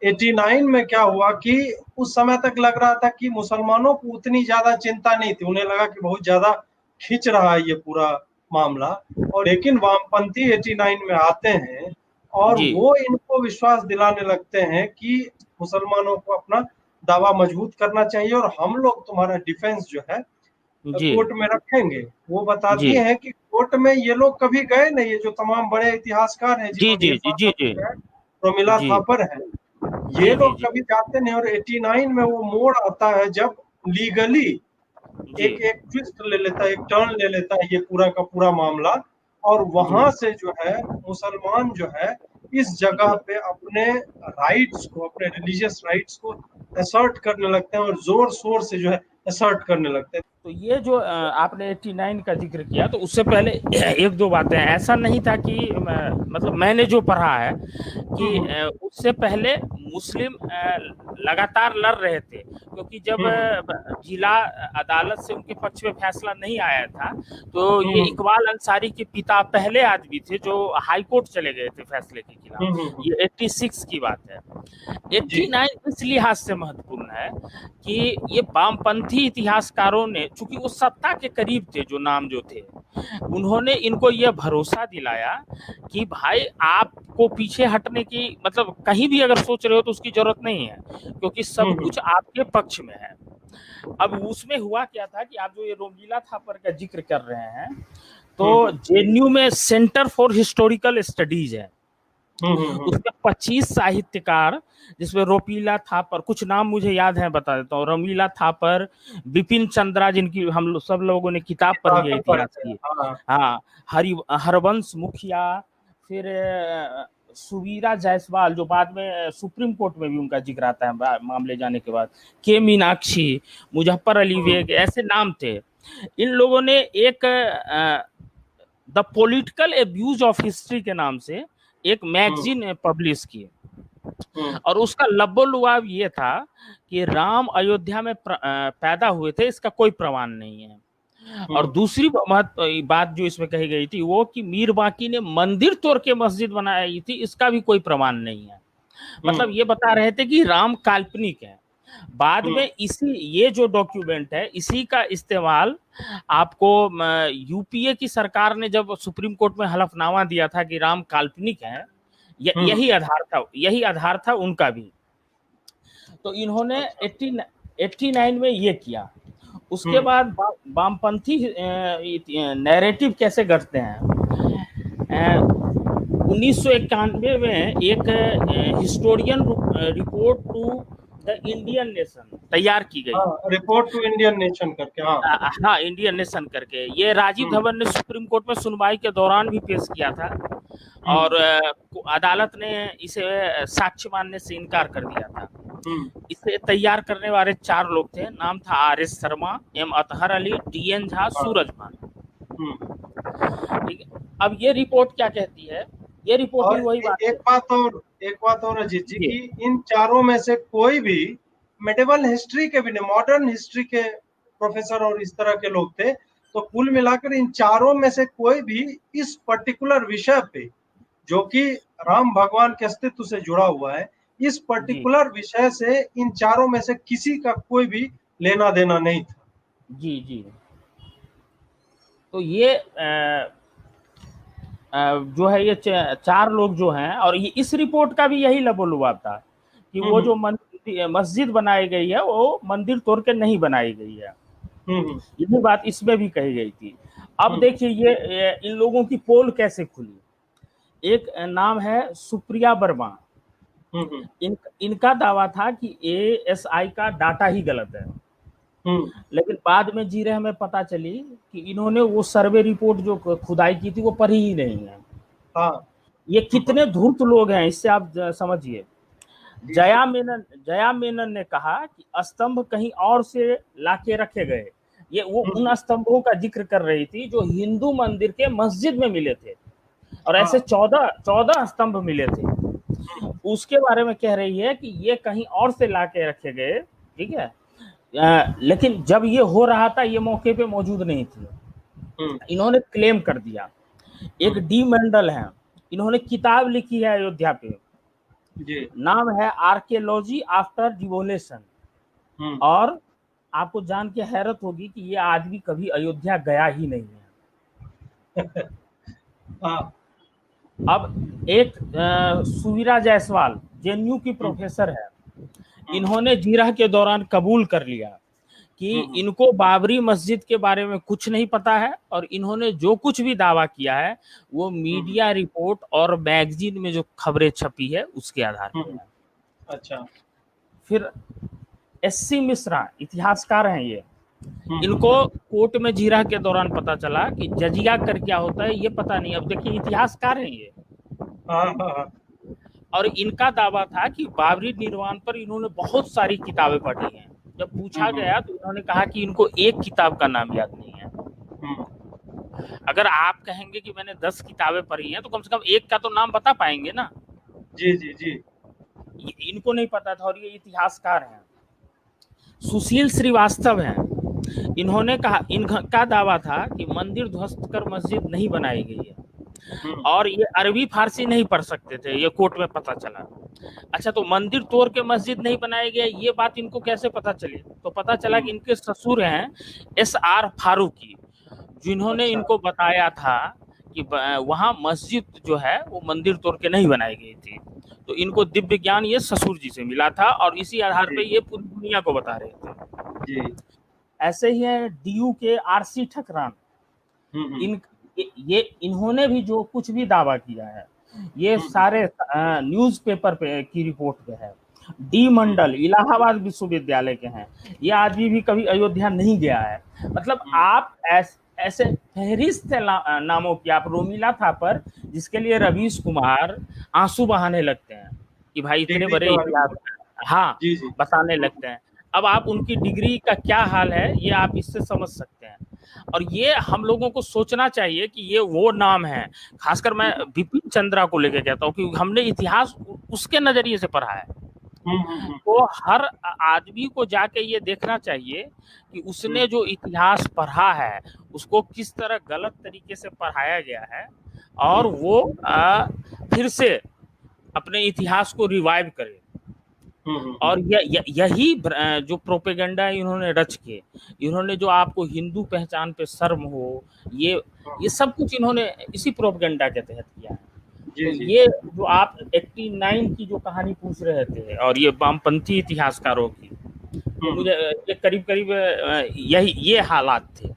89 में क्या हुआ कि उस समय तक लग रहा था कि मुसलमानों को उतनी ज्यादा चिंता नहीं थी, उन्हें लगा कि बहुत ज्यादा खींच रहा है ये पूरा मामला। और लेकिन वामपंथी 89 में आते हैं और जी वो इनको विश्वास दिलाने लगते हैं कि मुसलमानों को अपना दावा मजबूत करना चाहिए और हम लोग तुम्हारा डिफेंस जो है जी कोर्ट में रखेंगे। वो बताती जी हैं कि कोर्ट में ये लोग कभी गए नहीं, ये जो तमाम बड़े इतिहासकार हैं जी जिन्होंने जी ये जी बात जी जी है, प्रमिला जी थापर है, ये जी जी लोग जी कभी जाते नहीं। और 89 में वो मोड़ आता है जब लीगली जी एक एक ट्विस्ट ले लेता है, एक टर्न ले लेता है ये पूरा का पूरा मामला। और जी वहां से जो है मुसलमान जो है इस जगह जी पे अपने राइट्स को, अपने रिलीजियस राइट्स को असर्ट करने लगते हैं और जोर शोर से जो है असर्ट करने लगते हैं। तो ये जो आपने 89 का जिक्र किया, तो उससे पहले एक दो बातें हैं। ऐसा नहीं था कि मतलब मैंने जो पढ़ा है कि हम्म उससे पहले मुस्लिम लगातार लड़ रहे थे, क्योंकि जब हम्म जिला अदालत से उनके पक्ष में फैसला नहीं आया था, तो ये हम्म इकबाल अंसारी के पिता पहले आदमी थे जो हाई कोर्ट चले गए थे फैसले के खिलाफ। हम्म। ये 86 की बात है। जी 89 इस लिहाज से महत्वपूर्ण है कि ये वामपंथी इतिहासकारों ने, चूंकि वो सत्ता के करीब थे, जो नाम जो थे, उन्होंने इनको यह भरोसा दिलाया कि भाई आपको पीछे हटने की, मतलब कहीं भी अगर सोच रहे हो तो उसकी जरूरत नहीं है, क्योंकि सब हम्म कुछ आपके पक्ष में है। अब उसमें हुआ क्या था कि आप जो ये रोमिला थापर का जिक्र कर रहे हैं, तो हम्म जेएनयू में सेंटर फॉर हिस्टोरिकल स्टडीज है। हम्म। उसमें 25 साहित्यकार, जिसमें रोपीला थापर, कुछ नाम मुझे याद है बता देता हूँ, रोमीला थापर, बिपिन चंद्रा, जिनकी हम सब लोगों ने किताब पढ़ी है किताबें पढ़े इतिहास थे, की, हाँ। हाँ, हरवंश मुखिया, फिर सुवीरा जायसवाल, जो बाद में सुप्रीम कोर्ट में भी उनका जिक्र आता है मामले जाने के बाद, के मीनाक्षी, मुजफ्फर अली हम्म बेग, ऐसे नाम थे। इन लोगों ने एक the political abuse of history के नाम से एक हम्म मैगजीन पब्लिश की, हम्म और उसका लब्बो-लुआब ये था कि राम अयोध्या में पैदा हुए थे, इसका कोई प्रमाण नहीं है। और हम्म दूसरी बात जो इसमें कही गई थी वो कि मीर बाकी ने मंदिर तोड़ के मस्जिद बनाई थी, इसका भी कोई प्रमाण नहीं है। मतलब हम्म ये बता रहे थे कि राम काल्पनिक है। बाद हम्म में इसी, ये जो डॉक्यूमेंट है, इसी का इस्तेमाल आपको यूपीए की सरकार ने जब सुप्रीम कोर्ट में हलफनामा दिया था कि राम काल्पनिक है, हम्म। यही आधार था उनका भी। तो इन्होंने अच्छा। 89 में ये किया। उसके हम्म बाद वामपंथी नैरेटिव कैसे गढ़ते हैं। 1991 में एक historian report to the Indian nation तैयार की गई। हाँ, रिपोर्ट टू इंडियन नेशन करके, हाँ। हाँ, इंडियन नेशन करके, ये राजीव हम्म धवन ने सुप्रीम कोर्ट में सुनवाई के दौरान भी पेश किया था, हम्म और अदालत ने इसे साक्ष्य मानने से इनकार कर दिया था। हम्म इसे तैयार करने वाले 4 लोग थे। नाम था R S. Sharma, M Athar Ali, D N. Jha, हाँ। सूरज भान। हम्म। ठीक है। अब ये रिपोर्ट क्या कहती है, ये रिपोर्ट भी और वही बात एक है। बात और, एक बात और अजीत जी, जी कि इन चारों में से कोई भी मेडिवल हिस्ट्री के भी नहीं, मॉडर्न हिस्ट्री के प्रोफेसर और इस तरह के लोग थे। तो कुल मिलाकर इन चारों में से कोई भी इस पर्टिकुलर विषय पे, जो कि राम भगवान के अस्तित्व से जुड़ा हुआ है, इस जी पर्टिकुलर विषय से इन चारों में से किसी का कोई भी लेना देना नहीं था। जी जी। तो ये जो है, ये 4 लोग जो हैं, और ये इस रिपोर्ट का भी यही लबोलुआब था कि वो हम्म जो मस्जिद बनाई गई है वो मंदिर तोड़ के नहीं बनाई गई है। हम्म यही बात इसमें भी कही गई थी। अब हम्म देखिए ये इन लोगों की पोल कैसे खुली। एक नाम है सुप्रिया वर्मा। हम्म इनका दावा था कि एएसआई का डाटा ही गलत है, हम्म। लेकिन बाद में जी रहे हमें पता चली कि इन्होंने वो सर्वे रिपोर्ट जो खुदाई की थी वो पढ़ी ही नहीं है। हाँ। ये कितने धूर्त लोग हैं, इससे आप समझिए। जी जी। जया मेनन ने कहा कि स्तंभ कहीं और से लाके रखे गए। ये वो हम्म। उन स्तंभों का जिक्र कर रही थी जो हिंदू मंदिर के मस्जिद में मिले थे, और ऐसे हाँ। 14 स्तंभ मिले थे। उसके बारे में कह रही है कि ये कहीं और से लाके रखे गए। ठीक है। लेकिन जब ये हो रहा था ये मौके पे मौजूद नहीं थी। हम्म इन्होंने क्लेम कर दिया। एक हम्म डी मंडल है, इन्होंने किताब लिखी है अयोध्या पे, जी। नाम है आर्कियोलॉजी आफ्टर डिवोलेशन। और आपको जान के हैरत होगी कि ये आदमी कभी अयोध्या गया ही नहीं है। हाँ। अब एक सुवीरा जायसवाल जेएनयू की प्रोफेसर है, इन्होंने जीरा के दौरान कबूल कर लिया कि इनको बाबरी मस्जिद के बारे में कुछ नहीं पता है, और इन्होंने जो कुछ भी दावा किया है वो मीडिया रिपोर्ट और मैगजीन में जो खबरें छपी है उसके आधार पर है। अच्छा। फिर एससी मिश्रा इतिहासकार हैं ये, इनको कोर्ट में जीरा के दौरान पता चला कि जजिया कर क्या होता है ये पता नहीं। अब देखिए इतिहासकार हैं ये। हाँ। और इनका दावा था कि बाबरी निर्माण पर इन्होंने बहुत सारी किताबें पढ़ी हैं। जब पूछा गया तो इन्होंने कहा कि इनको एक किताब का नाम याद नहीं है। अगर आप कहेंगे कि मैंने 10 किताबें पढ़ी हैं तो कम से कम एक का तो नाम बता पाएंगे ना। जी जी जी। इनको नहीं पता था, और ये इतिहासकार हैं। सुशील श्रीवास्तव हैं, इन्होंने कहा, इनका दावा था कि मंदिर ध्वस्त कर मस्जिद नहीं बनाई गई है, और ये अरबी फारसी नहीं पढ़ सकते थे, ये कोर्ट में पता चला। अच्छा, तो मंदिर तोड़ के मस्जिद नहीं बनाई गई ये बात इनको कैसे पता चली? तो पता चला कि इनके ससुर हैं SR फारूकी, जिन्होंने इनको बताया था कि वहां मस्जिद जो है वो मंदिर तोड़ के नहीं बनाई गई थी। तो इनको दिव्य ज्ञान ये ससुर जी से मिला था, और इसी आधार पे ये पूरी दुनिया को बता रहे थे जी। ऐसे ही है DU के RC ठकरान, इन्होंने भी जो कुछ भी दावा किया है ये सारे न्यूज़पेपर पे की रिपोर्ट पे है। D मंडल इलाहाबाद विश्वविद्यालय के हैं, ये आदमी भी कभी अयोध्या नहीं गया है। मतलब आप ऐसे फहरिस्त नामों की, आप रोमिला थापर जिसके लिए रवीश कुमार आंसू बहाने लगते हैं कि भाई इतने बड़े इतिहास, हाँ बताने लगते हैं। अब आप उनकी डिग्री का क्या हाल है ये आप इससे समझ सकते हैं। और ये हम लोगों को सोचना चाहिए कि ये वो नाम है, खासकर मैं बिपिन चंद्रा को लेकर कहता हूँ कि हमने इतिहास उसके नजरिए से पढ़ा है। तो हर आदमी को जाके ये देखना चाहिए कि उसने जो इतिहास पढ़ा है उसको किस तरह गलत तरीके से पढ़ाया गया है, और वो फिर से अपने इतिहास को रिवाइव करे। और यही जो प्रोपेगेंडा इन्होंने रच के, इन्होंने जो आपको हिंदू पहचान पे शर्म हो, ये सब कुछ इन्होंने इसी प्रोपेगेंडा के तहत किया है। तो ये जो आप 89 की जो कहानी पूछ रहे थे और ये वामपंथी इतिहासकारों की, तो मुझे करीब करीब यही ये हालात थे।